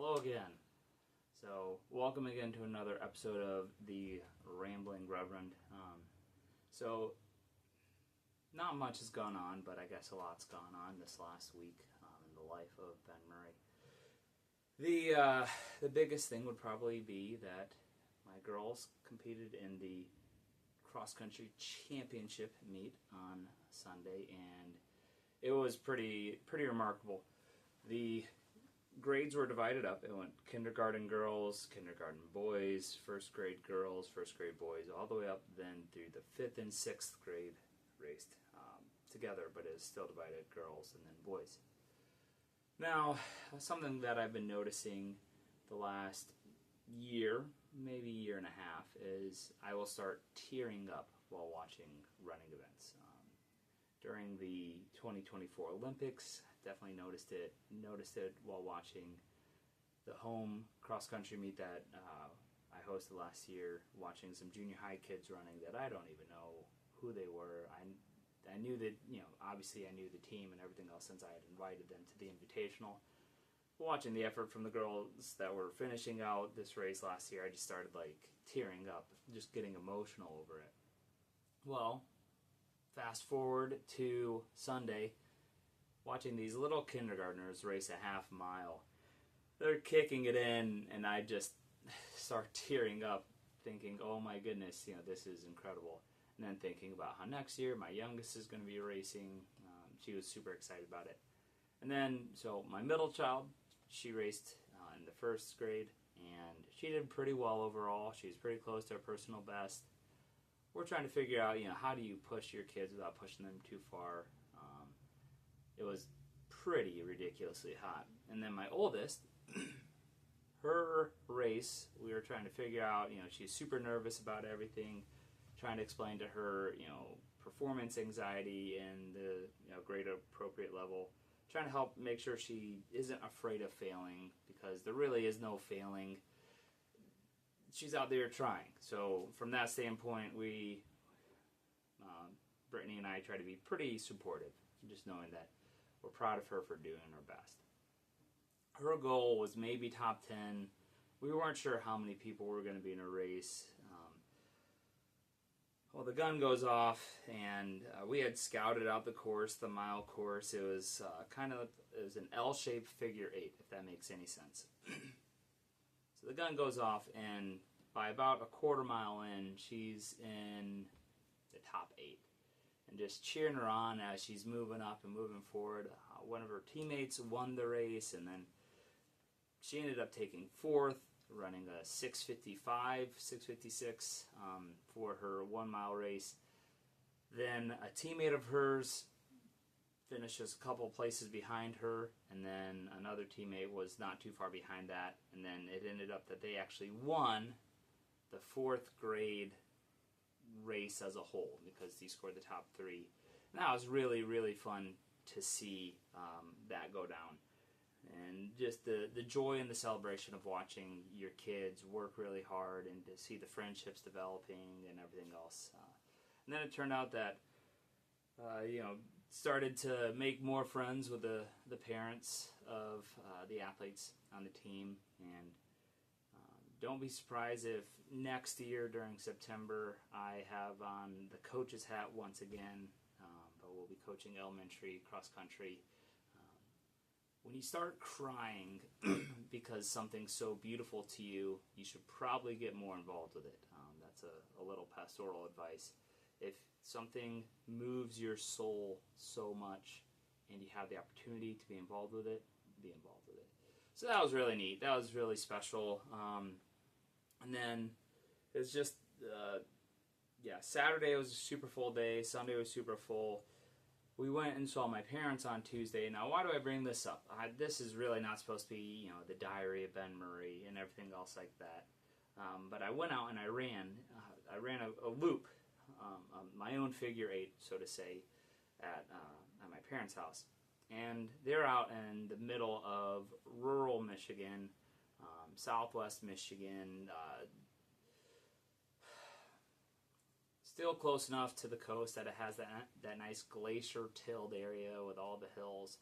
Hello again. So, welcome again to another episode of the Rambling Reverend. Not much has gone on, but I guess a lot's gone on this last week in the life of Ben Murray. The biggest thing would probably be that my girls competed in the cross-country championship meet on Sunday, and it was pretty remarkable. The grades were divided up. It went kindergarten girls, kindergarten boys, first grade girls, first grade boys, all the way up then through the 5th and 6th grade raced together, but it is still divided girls and then boys. Now, something that I've been noticing the last year, maybe year and a half, is I will start tearing up while watching running events. During the 2024 Olympics, definitely noticed it while watching the home cross-country meet that I hosted last year, watching some junior high kids running that I don't even know who they were. I knew that, obviously I knew the team and everything else since I had invited them to the Invitational. Watching the effort from the girls that were finishing out this race last year, I just started tearing up, just getting emotional over it. Well, fast forward to Sunday, watching these little kindergartners race a half mile. They're kicking it in, and I just start tearing up, thinking, oh my goodness, this is incredible. And then thinking about how next year my youngest is going to be racing. She was super excited about it. And then, so my middle child, she raced in the first grade, and she did pretty well overall. She was pretty close to her personal best. We're trying to figure out, how do you push your kids without pushing them too far. It was pretty ridiculously hot. And then my oldest, her race, we were trying to figure out, she's super nervous about everything, trying to explain to her, performance anxiety and the grade appropriate level, trying to help make sure she isn't afraid of failing, because there really is no failing. She's out there trying. So from that standpoint, we, Brittany and I, try to be pretty supportive, just knowing that we're proud of her for doing her best. Her goal was maybe top 10. We weren't sure how many people were going to be in a race. Well, the gun goes off, and we had scouted out the course, the mile course. It was it was an L-shaped figure 8, if that makes any sense. So the gun goes off, and by about a quarter mile in, she's in the top 8. And just cheering her on as she's moving up and moving forward. One of her teammates won the race, and then she ended up taking 4th, running a 6:55, 6:56 for her 1 mile race. Then a teammate of hers finishes a couple places behind her, and then another teammate was not too far behind that, and then it ended up that they actually won the 4th grade race as a whole, because he scored the top 3. And that was really, really fun to see that go down. And just the joy and the celebration of watching your kids work really hard and to see the friendships developing and everything else. And then it turned out that, started to make more friends with the parents of the athletes on the team. And don't be surprised if next year during September I have on the coach's hat once again, but we'll be coaching elementary cross country. When you start crying because something's so beautiful to you, you should probably get more involved with it. That's a little pastoral advice. If something moves your soul so much and you have the opportunity to be involved with it, be involved with it. So that was really neat. That was really special. And then it's just, Saturday was a super full day. Sunday was super full. We went and saw my parents on Tuesday. Now, why do I bring this up? This is really not supposed to be, the diary of Ben Murray and everything else like that. But I went out and I ran a loop, my own figure 8, so to say, at my parents' house. And they're out in the middle of rural Michigan, southwest Michigan, still close enough to the coast that it has that nice glacier-tilled area with all the hills.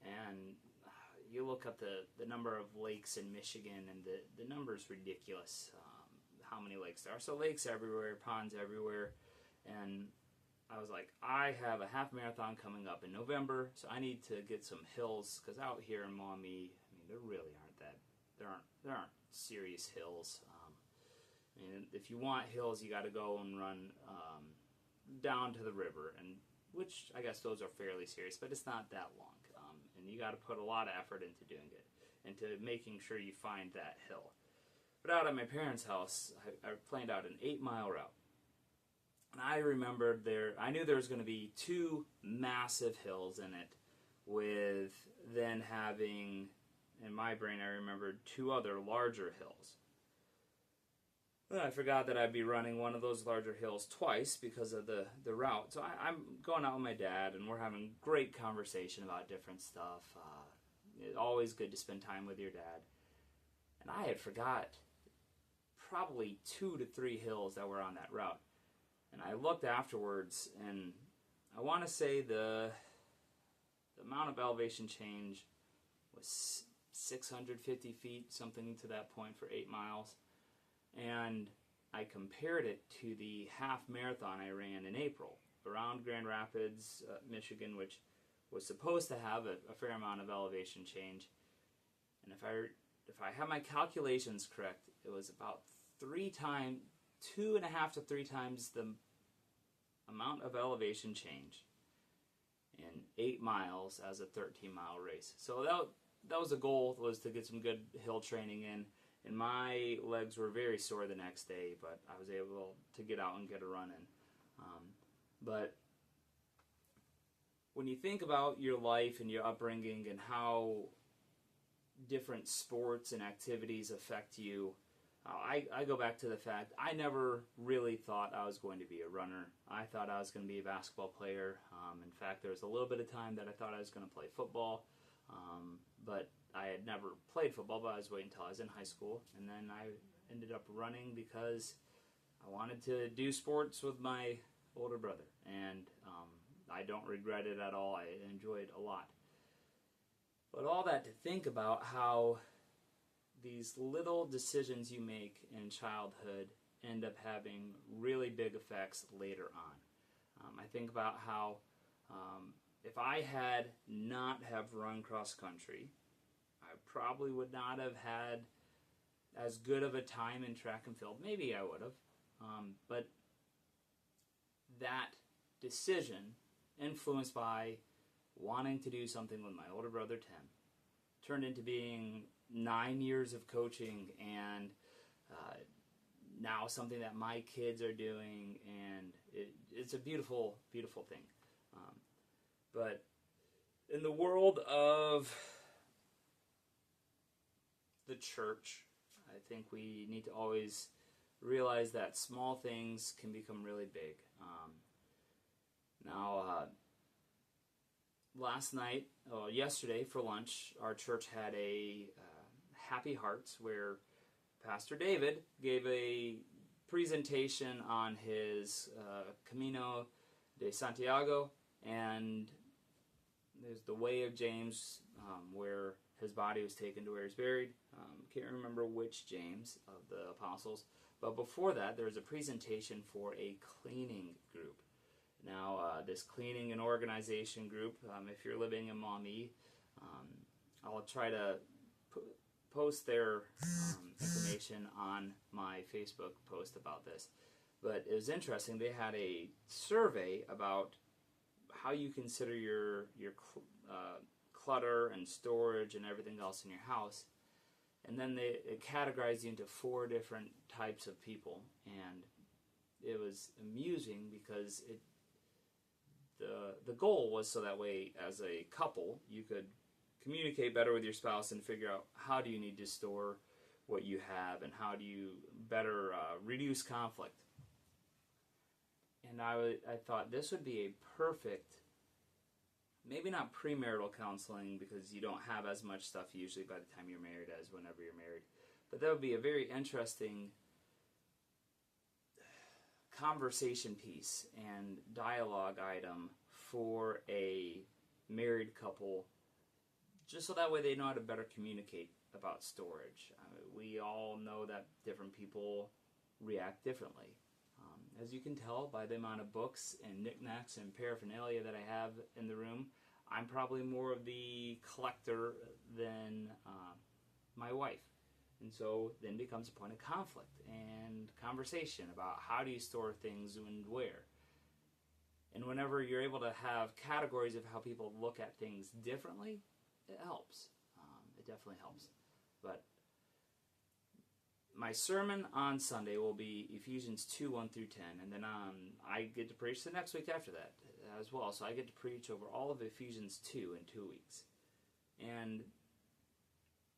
And you look up the number of lakes in Michigan, and the number is ridiculous. How many lakes there are? So lakes everywhere, ponds everywhere, and I was like, I have a half marathon coming up in November, so I need to get some hills, because out here in Maumee, I mean, there really aren't there aren't serious hills. I mean, if you want hills, you got to go and run down to the river, and which I guess those are fairly serious, but it's not that long, and you got to put a lot of effort into doing it, into making sure you find that hill. But out at my parents' house, I planned out an 8-mile route. And I remembered I knew there was going to be 2 massive hills in it, with then having, in my brain, I remembered 2 other larger hills. Then I forgot that I'd be running one of those larger hills twice because of the route. So I'm going out with my dad, and we're having great conversation about different stuff. It's always good to spend time with your dad. And I had forgot probably 2 to 3 hills that were on that route. And I looked afterwards, and I want to say the amount of elevation change was 650 feet, something to that point, for 8 miles. And I compared it to the half marathon I ran in April around Grand Rapids, Michigan, which was supposed to have a fair amount of elevation change. And if I have my calculations correct, it was about 2.5 to 3 times the amount of elevation change in 8 miles as a 13-mile race. So that was a goal, was to get some good hill training in. And my legs were very sore the next day, but I was able to get out and get a run in. But when you think about your life and your upbringing and how different sports and activities affect you, I go back to the fact I never really thought I was going to be a runner. I thought I was going to be a basketball player. In fact, there was a little bit of time that I thought I was going to play football, but I had never played football, but I was waiting until I was in high school. And then I ended up running because I wanted to do sports with my older brother. And I don't regret it at all. I enjoyed it a lot. But all that to think about how these little decisions you make in childhood end up having really big effects later on. I think about how if I had not have run cross country, I probably would not have had as good of a time in track and field. Maybe I would have. But that decision, influenced by wanting to do something with my older brother Tim, turned into being 9 years of coaching, and now something that my kids are doing, and it's a beautiful, beautiful thing. But in the world of the church, I think we need to always realize that small things can become really big. Yesterday for lunch, our church had a Happy Hearts where Pastor David gave a presentation on his Camino de Santiago, and there's the Way of James, where his body was taken to where he's buried. Can't remember which James of the apostles, but before that there was a presentation for a cleaning group. Now, this cleaning and organization group, if you're living in Maumee, I'll try to post their information on my Facebook post about this. But it was interesting. They had a survey about how you consider your clutter and storage and everything else in your house. And then it categorized you into 4 different types of people. And it was amusing because the goal was so that way, as a couple, you could communicate better with your spouse and figure out how do you need to store what you have and how do you better reduce conflict. And I thought this would be a perfect, maybe not premarital counseling because you don't have as much stuff usually by the time you're married as whenever you're married, but that would be a very interesting conversation piece and dialogue item for a married couple just so that way they know how to better communicate about storage. We all know that different people react differently. As you can tell by the amount of books and knickknacks and paraphernalia that I have in the room, I'm probably more of the collector than my wife. And so then becomes a point of conflict and conversation about how do you store things and where. And whenever you're able to have categories of how people look at things differently, it helps. It definitely helps. But my sermon on Sunday will be Ephesians 2, 1 through 10. And then I get to preach the next week after that as well. So I get to preach over all of Ephesians 2 in 2 weeks. And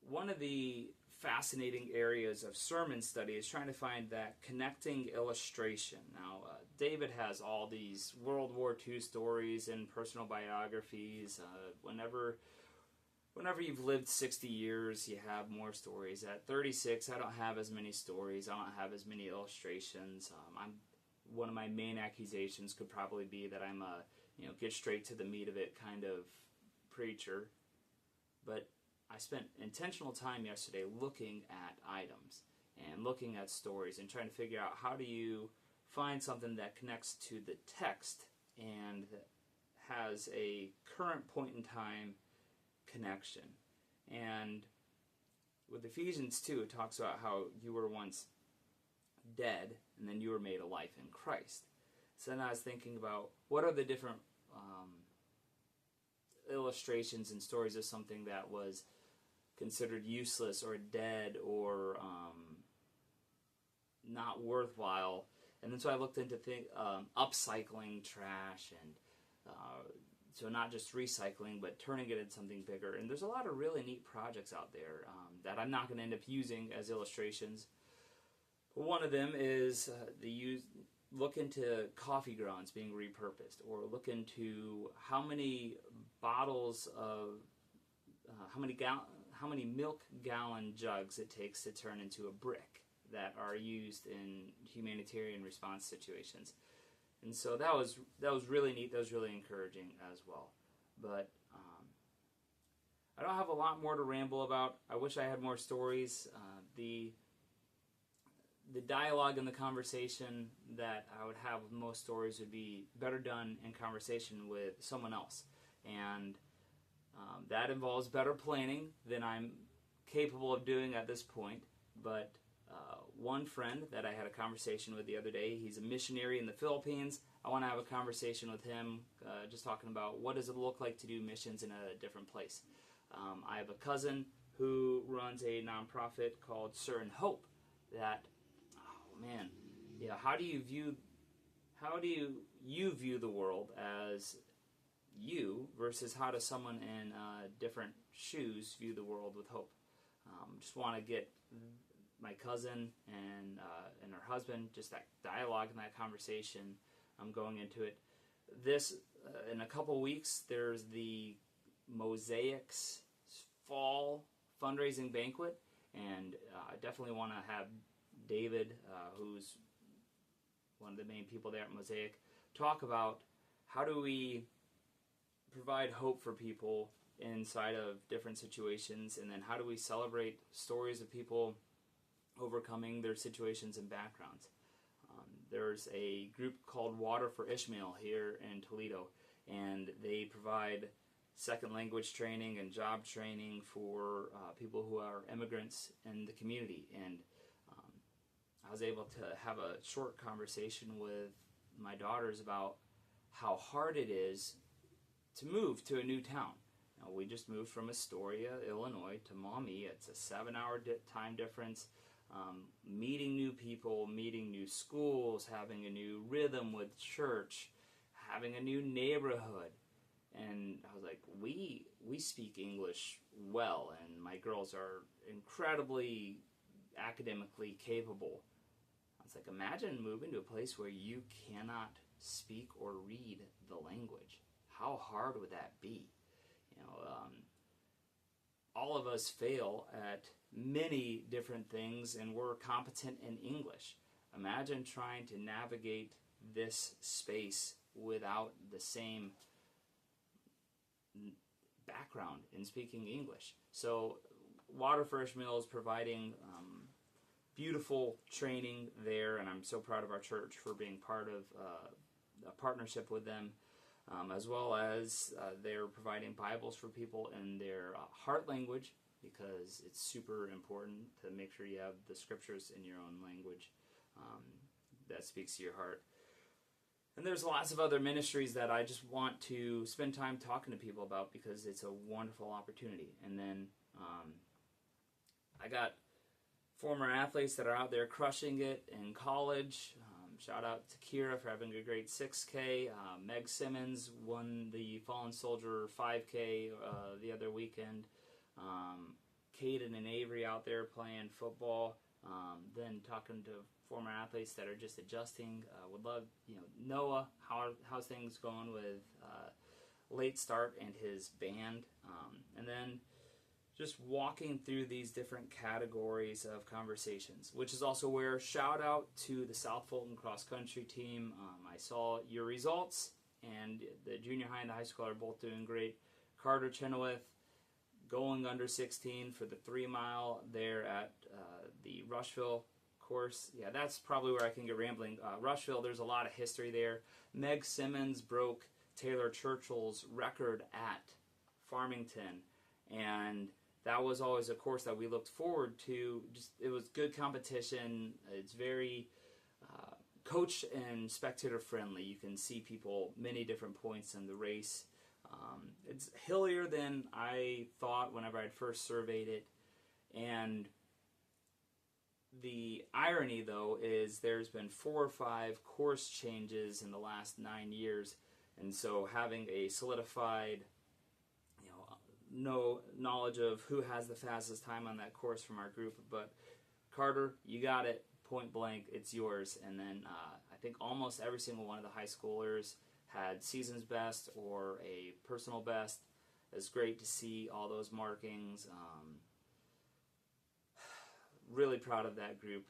one of the fascinating areas of sermon study is trying to find that connecting illustration. Now, David has all these World War II stories and personal biographies. Whenever you've lived 60 years, you have more stories. At 36, I don't have as many stories. I don't have as many illustrations. One of my main accusations could probably be that I'm a get straight to the meat of it kind of preacher. But I spent intentional time yesterday looking at items and looking at stories and trying to figure out how do you find something that connects to the text and has a current point in time connection. And with Ephesians 2, it talks about how you were once dead and then you were made alive in Christ. So then I was thinking about what are the different illustrations and stories of something that was considered useless or dead or not worthwhile. And then so I looked into upcycling trash and so not just recycling, but turning it into something bigger. And there's a lot of really neat projects out there that I'm not going to end up using as illustrations. But one of them is look into coffee grounds being repurposed, or look into how many bottles of how many milk gallon jugs it takes to turn into a brick that are used in humanitarian response situations. And so that was really neat. That was really encouraging as well. But I don't have a lot more to ramble about. I wish I had more stories. The dialogue and the conversation that I would have with most stories would be better done in conversation with someone else. And that involves better planning than I'm capable of doing at this point. But one friend that I had a conversation with the other day, he's a missionary in the Philippines. I want to have a conversation with him, just talking about what does it look like to do missions in a different place. I have a cousin who runs a nonprofit called Certain Hope. That, how do you view the world as you versus how does someone in different shoes view the world with hope? Just want to get my cousin and her husband, just that dialogue and that conversation. I'm going into it. This in a couple weeks, there's the Mosaics Fall fundraising banquet, and I definitely want to have David, who's one of the main people there at Mosaic, talk about how do we provide hope for people inside of different situations, and then how do we celebrate stories of people overcoming their situations and backgrounds. There's a group called Water for Ishmael here in Toledo, and they provide second language training and job training for people who are immigrants in the community. And I was able to have a short conversation with my daughters about how hard it is to move to a new town. Now, we just moved from Astoria, Illinois to Maumee. It's a 7-hour time difference. Meeting new people, meeting new schools, having a new rhythm with church, having a new neighborhood. And I was like, we speak English well, and my girls are incredibly academically capable. I was like, imagine moving to a place where you cannot speak or read the language. How hard would that be? All of us fail at many different things, and we're competent in English. Imagine trying to navigate this space without the same background in speaking English. So Water First Mill is providing beautiful training there, and I'm so proud of our church for being part of a partnership with them, as well as they're providing Bibles for people in their heart language, because it's super important to make sure you have the scriptures in your own language that speaks to your heart. And there's lots of other ministries that I just want to spend time talking to people about, because it's a wonderful opportunity. And then I got former athletes that are out there crushing it in college. Shout out to Kira for having a great 6K. Meg Simmons won the Fallen Soldier 5K the other weekend. Caden and Avery out there playing football. Then talking to former athletes that are just adjusting. Would love, Noah, how's things going with Late Start and his band? And then just walking through these different categories of conversations, which is also where shout out to the South Fulton cross country team. I saw your results, and the junior high and the high school are both doing great. Carter Chenoweth going under 16 for the 3 mile there at the Rushville course. Yeah, that's probably where I can get rambling. Rushville, there's a lot of history there. Meg Simmons broke Taylor Churchill's record at Farmington, and that was always a course that we looked forward to. It was good competition. It's very coach and spectator friendly. You can see people many different points in the race. It's hillier than I thought whenever I'd first surveyed it. And the irony, though, is there's been 4 or 5 course changes in the last 9 years. And so having a solidified, no knowledge of who has the fastest time on that course from our group. But Carter, you got it, point blank, it's yours. And then I think almost every single one of the high schoolers had season's best or a personal best. It's great to see all those markings. Really proud of that group.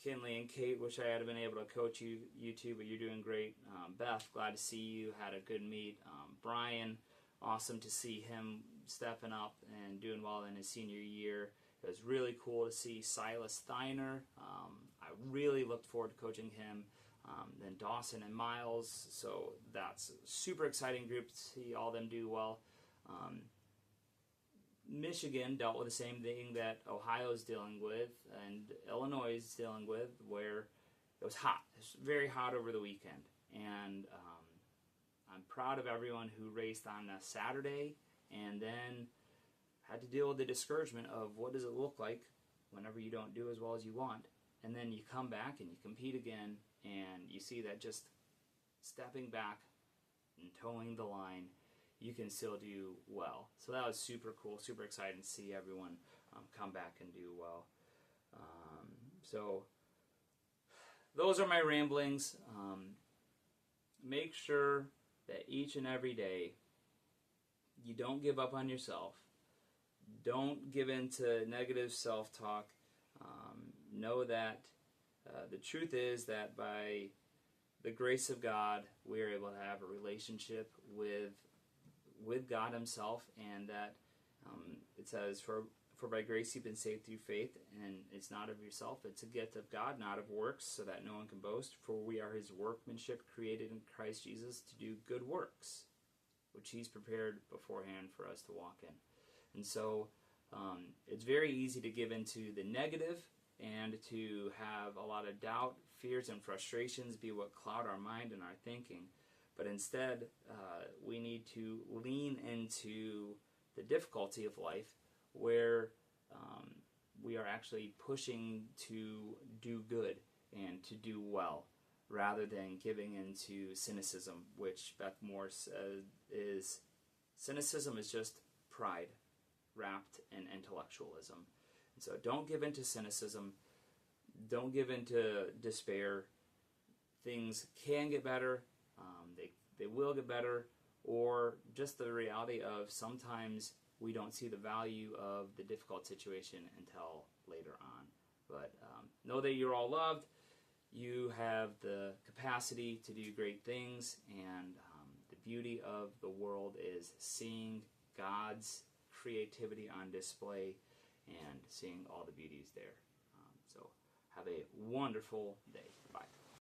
Kinley and Kate, wish I had been able to coach you two, but you're doing great. Beth, glad to see you. Had a good meet. Brian, awesome to see him stepping up and doing well in his senior year. It was really cool to see Silas Steiner. I really looked forward to coaching him. Then Dawson and Miles. So that's a super exciting group to see all them do well. Michigan dealt with the same thing that Ohio's dealing with and Illinois is dealing with, where it was hot. It was very hot over the weekend. And I'm proud of everyone who raced on a Saturday and then had to deal with the discouragement of what does it look like whenever you don't do as well as you want. And then you come back and you compete again, and you see that just stepping back and towing the line, you can still do well. So that was super cool, super exciting to see everyone come back and do well. So those are my ramblings. Make sure that each and every day you don't give up on yourself. Don't give in to negative self-talk. Know that the truth is that by the grace of God, we are able to have a relationship with God Himself, and that it says, for by grace you've been saved through faith, and it's not of yourself, it's a gift of God, not of works, so that no one can boast. For we are His workmanship, created in Christ Jesus to do good works, which He's prepared beforehand for us to walk in. And so it's very easy to give into the negative and to have a lot of doubt, fears, and frustrations be what cloud our mind and our thinking. But instead, we need to lean into the difficulty of life, where we are actually pushing to do good and to do well, rather than giving into cynicism, which Beth Moore says is cynicism is just pride wrapped in intellectualism. And so don't give into cynicism. Don't give into despair. Things can get better. They will get better, or just the reality of sometimes we don't see the value of the difficult situation until later on. But know that you're all loved. You have the capacity to do great things, and the beauty of the world is seeing God's creativity on display and seeing all the beauties there. So have a wonderful day. Bye.